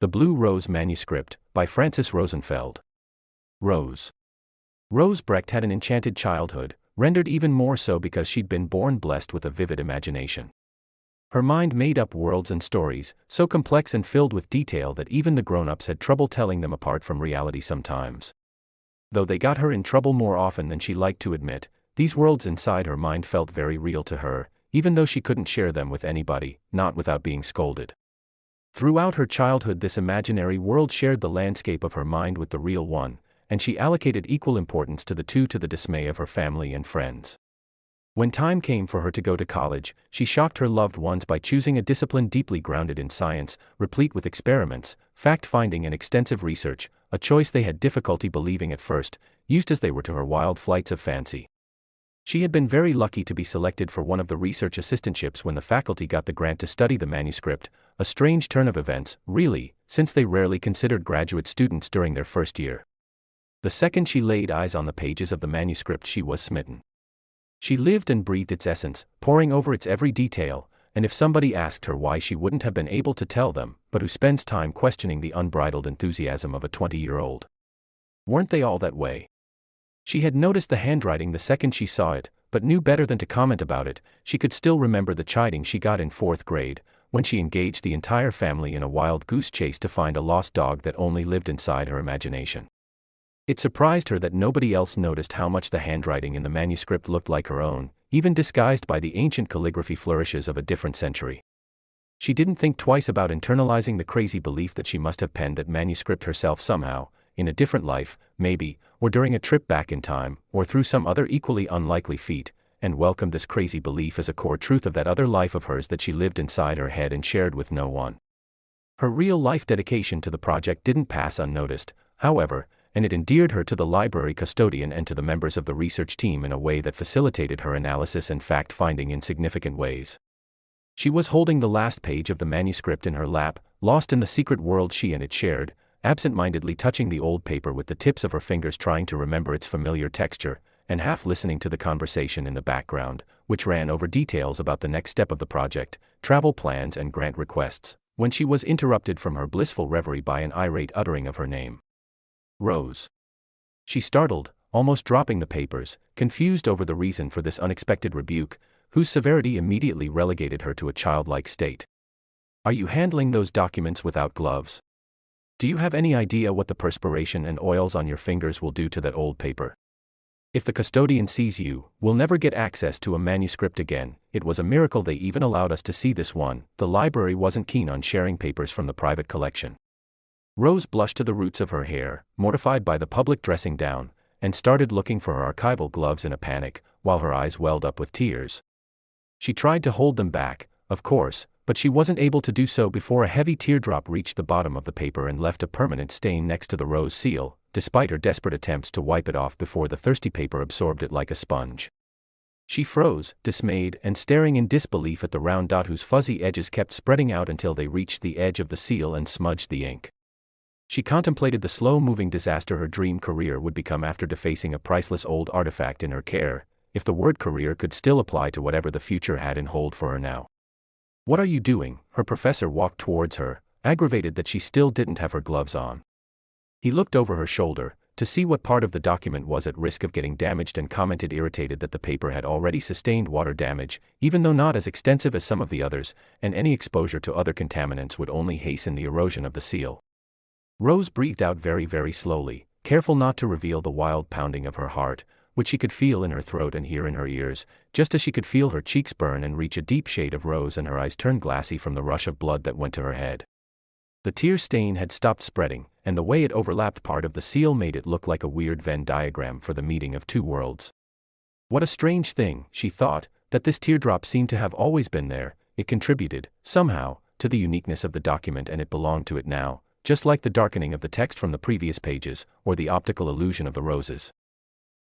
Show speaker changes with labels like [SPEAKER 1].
[SPEAKER 1] The Blue Rose Manuscript, by Francis Rosenfeld. Rose. Rose Brecht had an enchanted childhood, rendered even more so because she'd been born blessed with a vivid imagination. Her mind made up worlds and stories, so complex and filled with detail that even the grown-ups had trouble telling them apart from reality sometimes. Though they got her in trouble more often than she liked to admit, these worlds inside her mind felt very real to her, even though she couldn't share them with anybody, not without being scolded. Throughout her childhood, this imaginary world shared the landscape of her mind with the real one, and she allocated equal importance to the two, to the dismay of her family and friends. When time came for her to go to college, she shocked her loved ones by choosing a discipline deeply grounded in science, replete with experiments, fact-finding and extensive research, a choice they had difficulty believing at first, used as they were to her wild flights of fancy. She had been very lucky to be selected for one of the research assistantships when the faculty got the grant to study the manuscript, a strange turn of events, really, since they rarely considered graduate students during their first year. The second she laid eyes on the pages of the manuscript, she was smitten. She lived and breathed its essence, poring over its every detail, and if somebody asked her why, she wouldn't have been able to tell them, but who spends time questioning the unbridled enthusiasm of a 20-year-old? Weren't they all that way? She had noticed the handwriting the second she saw it, but knew better than to comment about it. She could still remember the chiding she got in 4th grade, when she engaged the entire family in a wild goose chase to find a lost dog that only lived inside her imagination. It surprised her that nobody else noticed how much the handwriting in the manuscript looked like her own, even disguised by the ancient calligraphy flourishes of a different century. She didn't think twice about internalizing the crazy belief that she must have penned that manuscript herself somehow, in a different life, maybe, or during a trip back in time, or through some other equally unlikely feat, and welcomed this crazy belief as a core truth of that other life of hers that she lived inside her head and shared with no one. Her real-life dedication to the project didn't pass unnoticed, however, and it endeared her to the library custodian and to the members of the research team in a way that facilitated her analysis and fact-finding in significant ways. She was holding the last page of the manuscript in her lap, lost in the secret world she and it shared, absent-mindedly touching the old paper with the tips of her fingers, trying to remember its familiar texture, and half listening to the conversation in the background, which ran over details about the next step of the project, travel plans and grant requests, when she was interrupted from her blissful reverie by an irate uttering of her name. Rose. She startled, almost dropping the papers, confused over the reason for this unexpected rebuke, whose severity immediately relegated her to a childlike state. "Are you handling those documents without gloves? Do you have any idea what the perspiration and oils on your fingers will do to that old paper? If the custodian sees you, we'll never get access to a manuscript again. It was a miracle they even allowed us to see this one. The library wasn't keen on sharing papers from the private collection." Rose blushed to the roots of her hair, mortified by the public dressing down, and started looking for her archival gloves in a panic, while her eyes welled up with tears. She tried to hold them back, of course, but she wasn't able to do so before a heavy teardrop reached the bottom of the paper and left a permanent stain next to the rose seal, despite her desperate attempts to wipe it off before the thirsty paper absorbed it like a sponge. She froze, dismayed and staring in disbelief at the round dot whose fuzzy edges kept spreading out until they reached the edge of the seal and smudged the ink. She contemplated the slow-moving disaster her dream career would become after defacing a priceless old artifact in her care, if the word career could still apply to whatever the future had in hold for her now. "What are you doing?" Her professor walked towards her, aggravated that she still didn't have her gloves on. He looked over her shoulder, to see what part of the document was at risk of getting damaged, and commented, irritated, that the paper had already sustained water damage, even though not as extensive as some of the others, and any exposure to other contaminants would only hasten the erosion of the seal. Rose breathed out very, very slowly, careful not to reveal the wild pounding of her heart, which she could feel in her throat and hear in her ears, just as she could feel her cheeks burn and reach a deep shade of rose and her eyes turn glassy from the rush of blood that went to her head. The tear stain had stopped spreading, and the way it overlapped part of the seal made it look like a weird Venn diagram for the meeting of two worlds. What a strange thing, she thought, that this teardrop seemed to have always been there. It contributed, somehow, to the uniqueness of the document, and it belonged to it now, just like the darkening of the text from the previous pages, or the optical illusion of the roses.